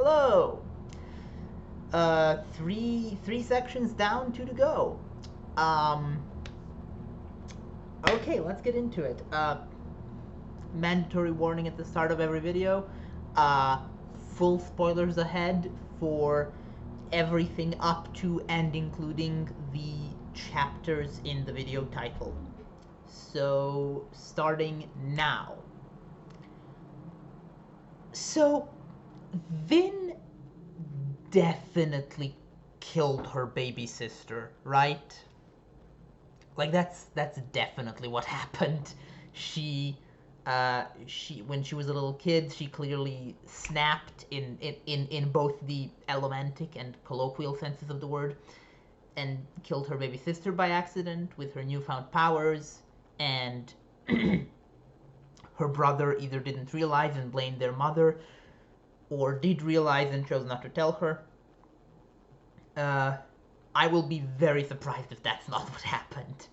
Hello! Three sections down, two to go. Um, okay, let's get into it. Mandatory warning at the start of every video. Uh, Full spoilers ahead for everything up to and including the chapters in the video title. So, starting now. So, Vin definitely killed her baby sister, right? Like that's definitely what happened. She when she was a little kid, she clearly snapped in both the elementic and colloquial senses of the word, and killed her baby sister by accident with her newfound powers, and her brother either didn't realize and blamed their mother, or did realize and chose not to tell her. I will be very surprised if that's not what happened.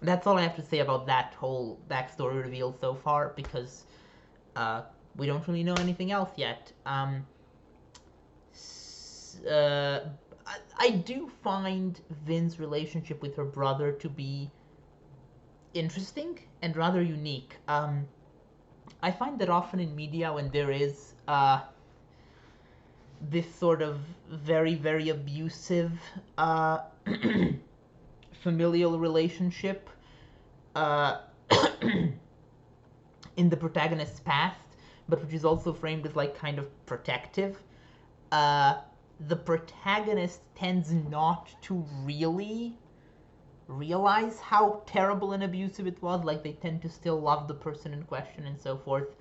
That's all I have to say about that whole backstory reveal so far, because we don't really know anything else yet. I do find Vin's relationship with her brother to be interesting and rather unique. I find that often in media, when there is this sort of very, very abusive familial relationship uh, in the protagonist's past, but which is also framed as like kind of protective, the protagonist tends not to really realize how terrible and abusive it was. Like, they tend to still love the person in question and so forth.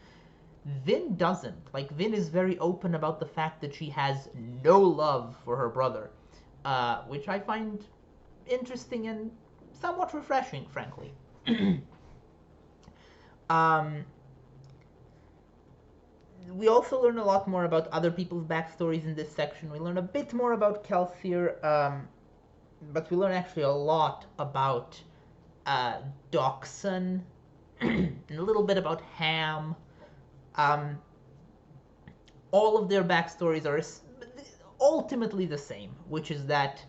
Vin doesn't. Like, Vin is very open about the fact that she has no love for her brother, which I find interesting and somewhat refreshing, frankly. We also learn a lot more about other people's backstories in this section. We learn a bit more about Kelsier, but we learn actually a lot about Doxson, and a little bit about Ham. All of their backstories are ultimately the same, which is that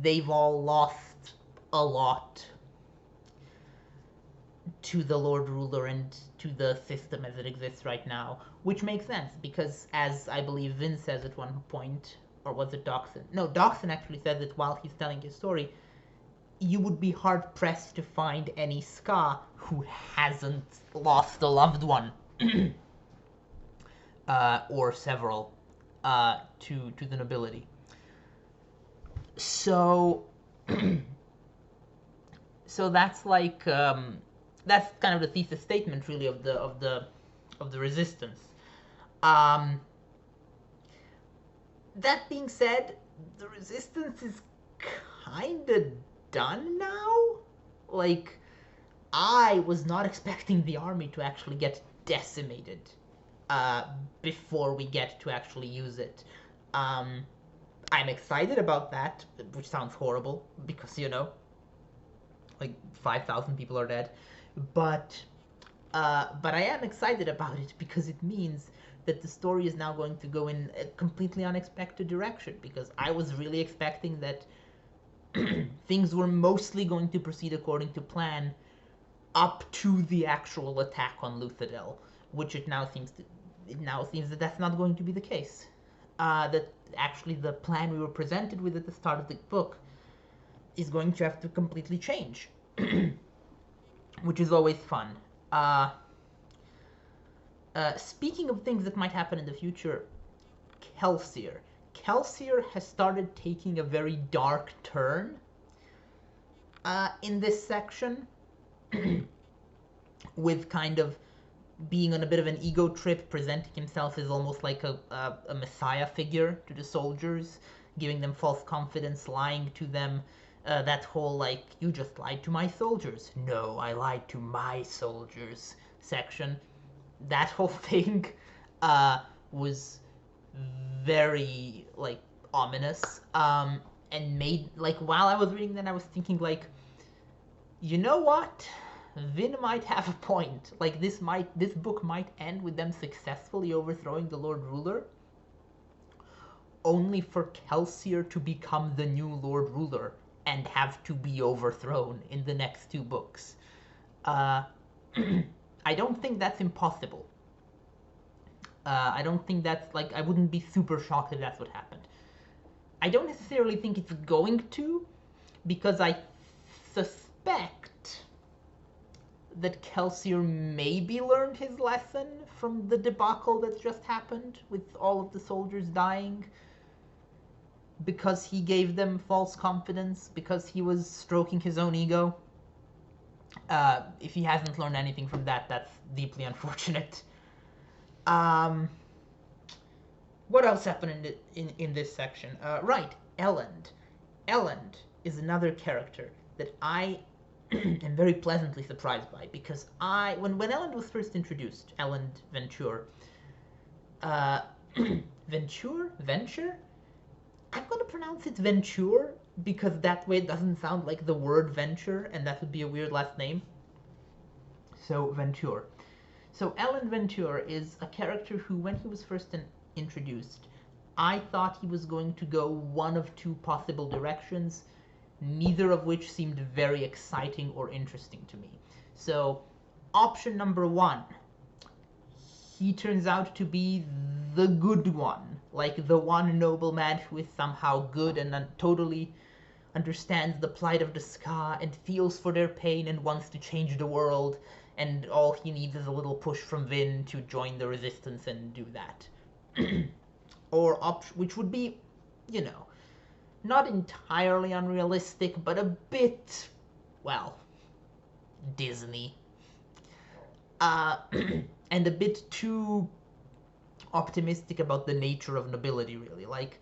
they've all lost a lot to the Lord Ruler and to the system as it exists right now, which makes sense, because as I believe Vin says at one point, or was it Doxson? No, Doxson actually says it while he's telling his story. You would be hard-pressed to find any Ska who hasn't lost a loved one, or several, to the nobility. So, so that's like that's kind of the thesis statement, really, of the resistance. That being said, the resistance is kind of done now. Like, I was not expecting the army to actually get decimated before we get to actually use it. I'm excited about that, which sounds horrible, because, like 5,000 people are dead. But I am excited about it because it means that the story is now going to go in a completely unexpected direction, because I was really expecting that things were mostly going to proceed according to plan up to the actual attack on Luthadel, which it now seems that that's not going to be the case. That actually the plan we were presented with at the start of the book is going to have to completely change, which is always fun. Speaking of things that might happen in the future, Kelsier. Kelsier has started taking a very dark turn in this section, with kind of being on a bit of an ego trip, presenting himself as almost like a messiah figure to the soldiers, giving them false confidence, lying to them. That whole, like, you just lied to my soldiers. No, I lied to my soldiers section. That whole thing was very, like, ominous, and made, like, while I was reading that, I was thinking, like, you know what? Vin might have a point. Like, this book might end with them successfully overthrowing the Lord Ruler, only for Kelsier to become the new Lord Ruler and have to be overthrown in the next two books. I don't think that's impossible. I don't think that's, like, I wouldn't be super shocked if that's what happened. I don't necessarily think it's going to, because I suspect that Kelsier maybe learned his lesson from the debacle that's just happened with all of the soldiers dying, because he gave them false confidence, because he was stroking his own ego. If he hasn't learned anything from that, that's deeply unfortunate. What else happened in this section? Right, Elend. Elend is another character that I am very pleasantly surprised by, because when Elend was first introduced, Elend Venture, Venture? I'm gonna pronounce it Venture, because that way it doesn't sound like the word venture, and that would be a weird last name. So, Venture. So, Elend Venture is a character who, when he was first introduced, I thought he was going to go one of two possible directions, neither of which seemed very exciting or interesting to me. So, option number one, he turns out to be the good one, like the one nobleman who is somehow good and totally understands the plight of the Ska and feels for their pain and wants to change the world, and all he needs is a little push from Vin to join the resistance and do that. Or which would be, not entirely unrealistic, but a bit, well, Disney. And a bit too optimistic about the nature of nobility, really. Like,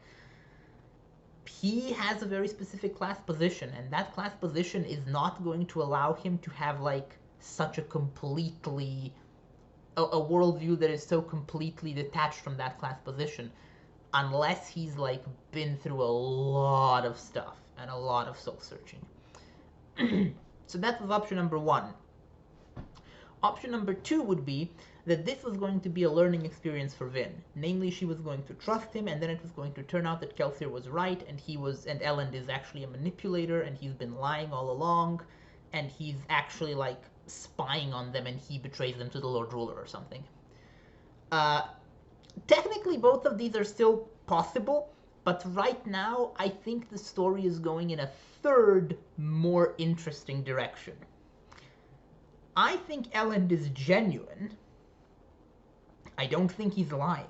he has a very specific class position, and that class position is not going to allow him to have, like, such a completely... a worldview that is so completely detached from that class position, unless he's, like, been through a lot of stuff and a lot of soul-searching. So that was option number one. Option number two would be that this was going to be a learning experience for Vin. Namely, she was going to trust him, and then it was going to turn out that Kelsier was right, and Elend is actually a manipulator, and he's been lying all along, and he's actually, like, spying on them, and he betrays them to the Lord Ruler or something. Technically, both of these are still possible, but right now, I think the story is going in a third, more interesting direction. I think Elend is genuine. I don't think he's lying.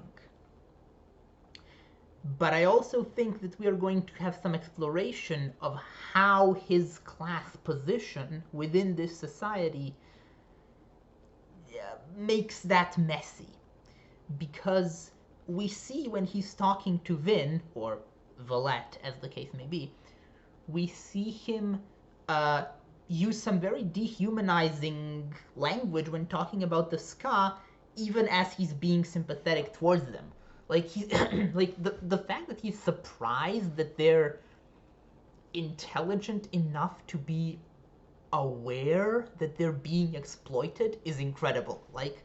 But I also think that we are going to have some exploration of how his class position within this society makes that messy. Because we see when he's talking to Vin, or Valette as the case may be, we see him use some very dehumanizing language when talking about the Ska, even as he's being sympathetic towards them. Like, he's like the fact that he's surprised that they're intelligent enough to be aware that they're being exploited is incredible. Like,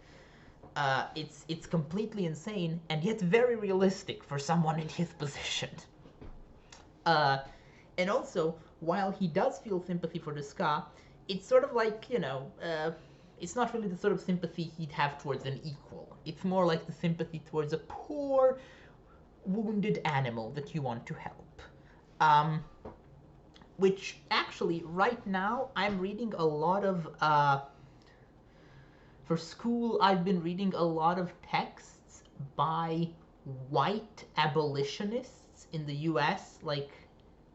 it's completely insane and yet very realistic for someone in his position. And also, while he does feel sympathy for the Ska, it's sort of like, it's not really the sort of sympathy he'd have towards an equal. It's more like the sympathy towards a poor, wounded animal that you want to help. Which, actually, right now, I'm reading a lot of, for school, I've been reading a lot of texts by white abolitionists in the US, like,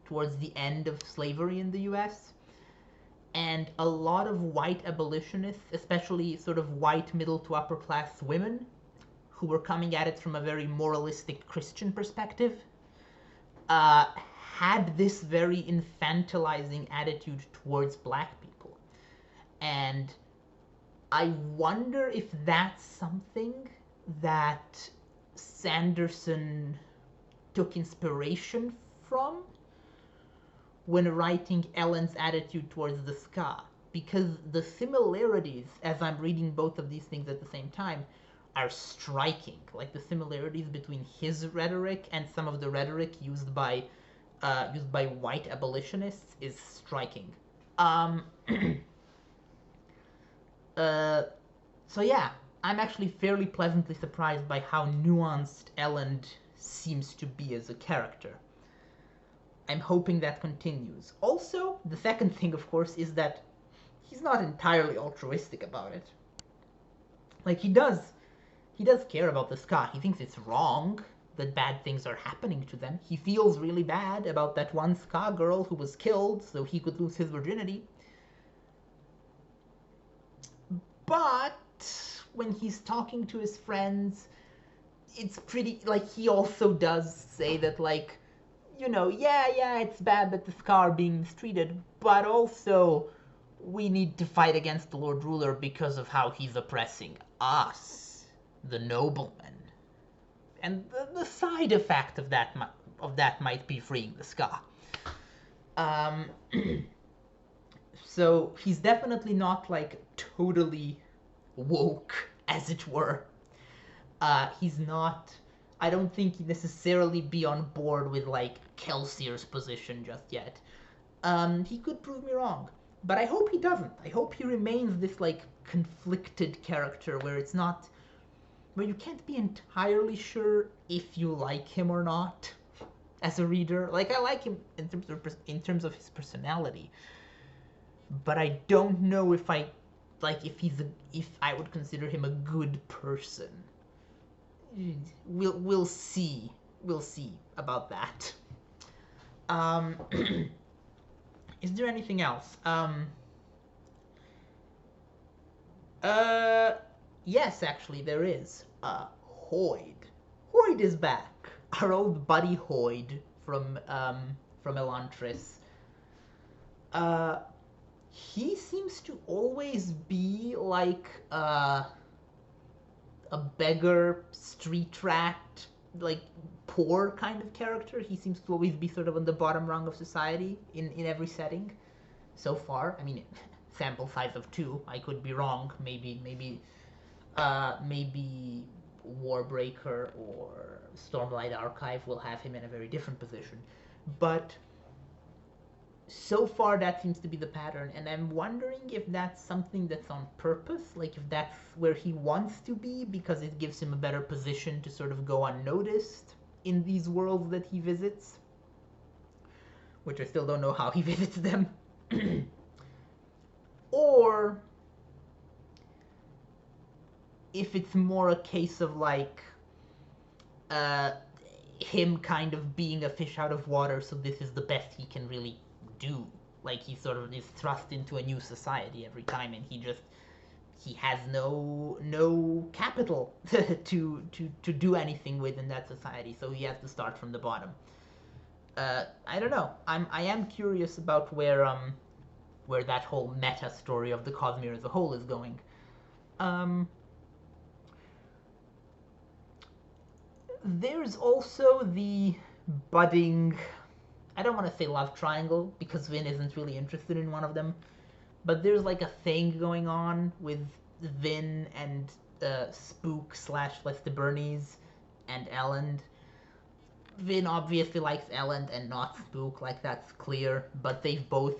towards the end of slavery in the US. And a lot of white abolitionists, especially sort of white middle to upper class women, who were coming at it from a very moralistic Christian perspective, had this very infantilizing attitude towards black people. And I wonder if that's something that Sanderson took inspiration from when writing Elend's attitude towards the Ska. because the similarities, as I'm reading both of these things at the same time, are striking. Like the similarities between his rhetoric and some of the rhetoric used by white abolitionists is striking. Um, uh, so yeah, I'm actually fairly pleasantly surprised by how nuanced Elend seems to be as a character. I'm hoping that continues. Also, the second thing, of course, is that he's not entirely altruistic about it. Like he does care about the ska. He thinks it's wrong that bad things are happening to them. He feels really bad about that one ska girl who was killed so he could lose his virginity. But when he's talking to his friends, it's pretty, like, he also does say that, like, you know, yeah, it's bad that the ska are being mistreated, but also we need to fight against the Lord Ruler because of how he's oppressing us, the noblemen. And the side effect of that might be freeing the ska. So he's definitely not, like, totally woke, as it were. He's not. I don't think he'd necessarily be on board with, like, Kelsier's position just yet. He could prove me wrong, but I hope he doesn't. I hope he remains this, like, conflicted character where it's not, where you can't be entirely sure if you like him or not as a reader. Like, I like him in terms of his personality, but I don't know if I if I would consider him a good person. We'll see. We'll see about that. Is there anything else? Yes, actually, there is. Hoyd. Hoyd is back. Our old buddy Hoyd from Elantris. He seems to always be like a beggar, street rat, like poor kind of character. He seems to always be sort of on the bottom rung of society in every setting so far. I mean, sample size of 2. I could be wrong. Maybe Warbreaker or Stormlight Archive will have him in a very different position. But so far that seems to be the pattern, and I'm wondering if that's something that's on purpose, like if that's where he wants to be because it gives him a better position to sort of go unnoticed in these worlds that he visits, which I still don't know how he visits them. Or if it's more a case of like him kind of being a fish out of water, so this is the best he can really do. Like he sort of is thrust into a new society every time, and he has no capital to do anything with in that society, so he has to start from the bottom. I don't know. I am curious about where that whole meta story of the Cosmere as a whole is going. There's also the budding, I don't want to say love triangle because Vin isn't really interested in one of them, but there's like a thing going on with Vin and Spook / MISTBORN and Elend. Vin obviously likes Elend and not Spook, like that's clear, but they've both,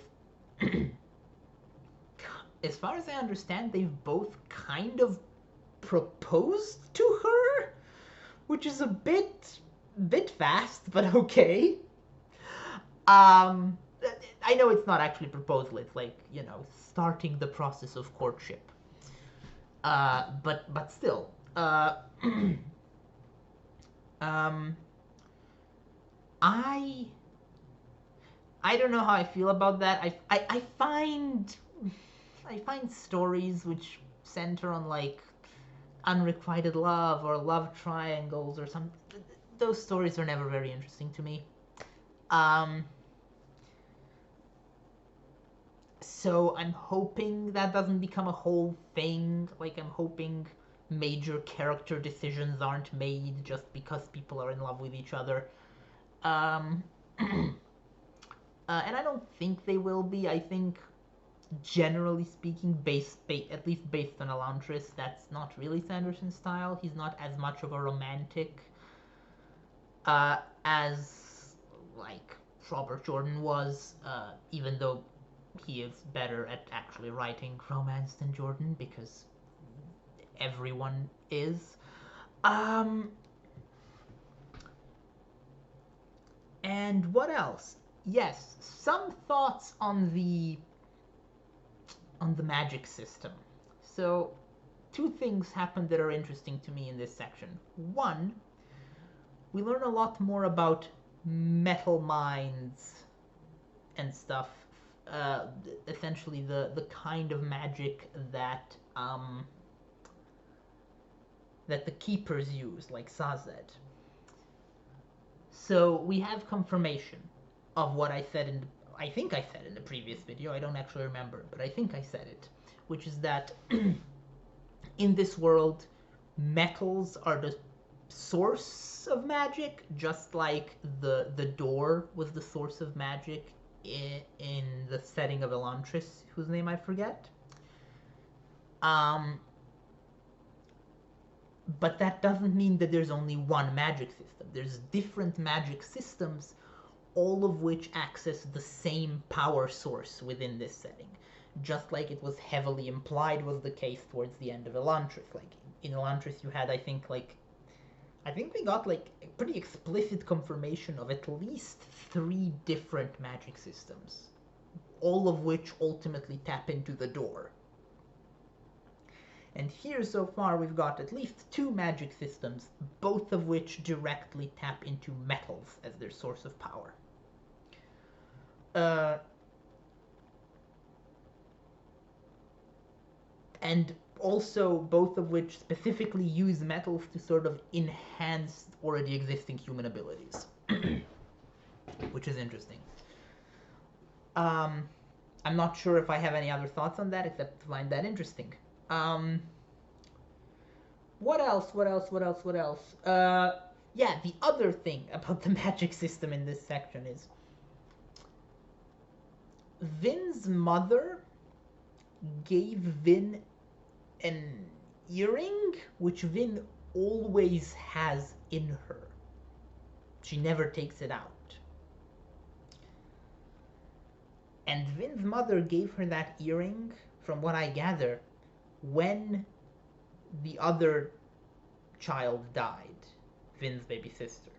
as far as I understand, they've both kind of proposed to her, which is a bit fast, but okay. I know it's not actually proposal, it's like, you know, starting the process of courtship. But still. I don't know how I feel about that. I find stories which center on like unrequited love or love triangles or something. Those stories are never very interesting to me. So I'm hoping that doesn't become a whole thing. Like, I'm hoping major character decisions aren't made just because people are in love with each other. And I don't think they will be. I think generally speaking, at least based on Elantris, that's not really Sanderson's style. He's not as much of a romantic as like Robert Jordan was, even though he is better at actually writing romance than Jordan because everyone is. And what else? Yes, some thoughts on the magic system. So, two things happen that are interesting to me in this section. One, we learn a lot more about metal mines and stuff. Essentially, the kind of magic that that the keepers use, like Sazed. So we have confirmation of what I said I think I said in the previous video. I don't actually remember, but I think I said it, which is that in this world, metals are the source of magic, just like the door was the source of magic in the setting of Elantris, whose name I forget. But that doesn't mean that there's only one magic system. There's different magic systems, all of which access the same power source within this setting. Just like it was heavily implied was the case towards the end of Elantris. Like, in Elantris you had, I think we got like a pretty explicit confirmation of at least 3 different magic systems, all of which ultimately tap into the door. And here so far we've got at least 2 magic systems, both of which directly tap into metals as their source of power. And also both of which specifically use metals to sort of enhance already existing human abilities. Which is interesting. I'm not sure if I have any other thoughts on that except to find that interesting. What else? Yeah, the other thing about the magic system in this section is Vin's mother gave Vin an earring, which Vin always has in her. She never takes it out. And Vin's mother gave her that earring, from what I gather, when the other child died, Vin's baby sister.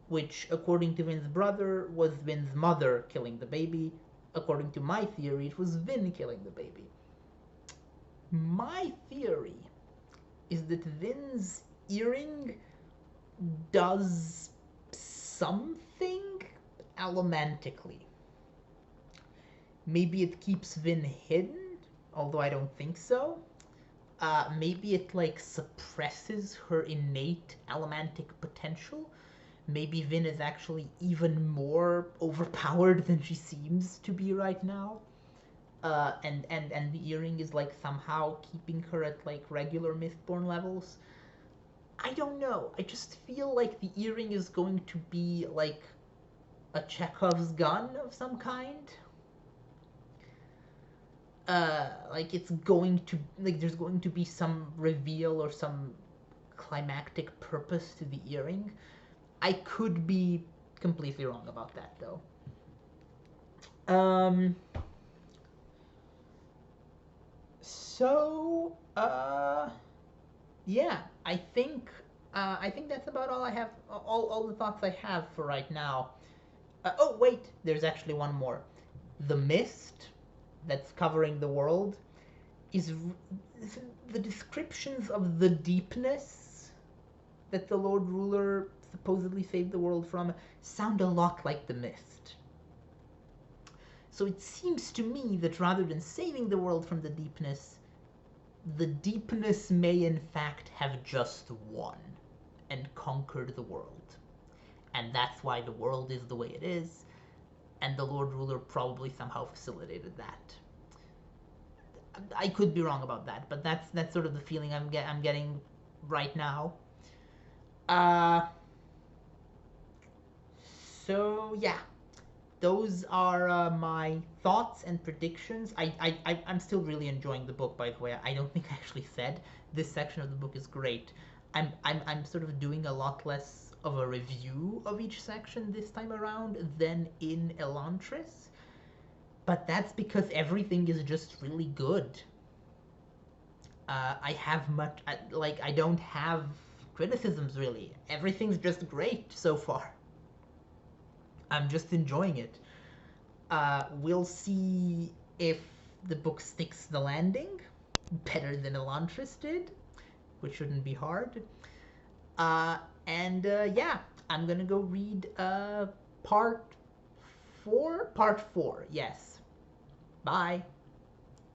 Which, according to Vin's brother, was Vin's mother killing the baby. According to my theory, it was Vin killing the baby. My theory is that Vin's earring does something elementically. Maybe it keeps Vin hidden, although I don't think so. Maybe it like suppresses her innate elementic potential. Maybe Vin is actually even more overpowered than she seems to be right now. And the earring is like somehow keeping her at like regular MISTBORN levels. I don't know. I just feel like the earring is going to be like a Chekhov's gun of some kind. Like it's going to, like there's going to be some reveal or some climactic purpose to the earring. I could be completely wrong about that though. So, yeah, I think that's about all I have, all the thoughts I have for right now. Oh wait, there's actually one more. The mist that's covering the world is the descriptions of the deepness that the Lord Ruler supposedly saved the world from sound a lot like the mist. So it seems to me that rather than saving the world from the deepness may in fact have just won and conquered the world. And that's why the world is the way it is, and the Lord Ruler probably somehow facilitated that. I could be wrong about that, but that's sort of the feeling I'm getting right now. So yeah, those are my thoughts and predictions. I'm still really enjoying the book, by the way. I don't think I actually said this section of the book is great. I'm sort of doing a lot less of a review of each section this time around than in Elantris. But that's because everything is just really good. I have much, I don't have criticisms really. Everything's just great so far. I'm just enjoying it. We'll see if the book sticks the landing better than Elantris did, which shouldn't be hard. Yeah, I'm gonna go read part 4. Part 4, yes. Bye.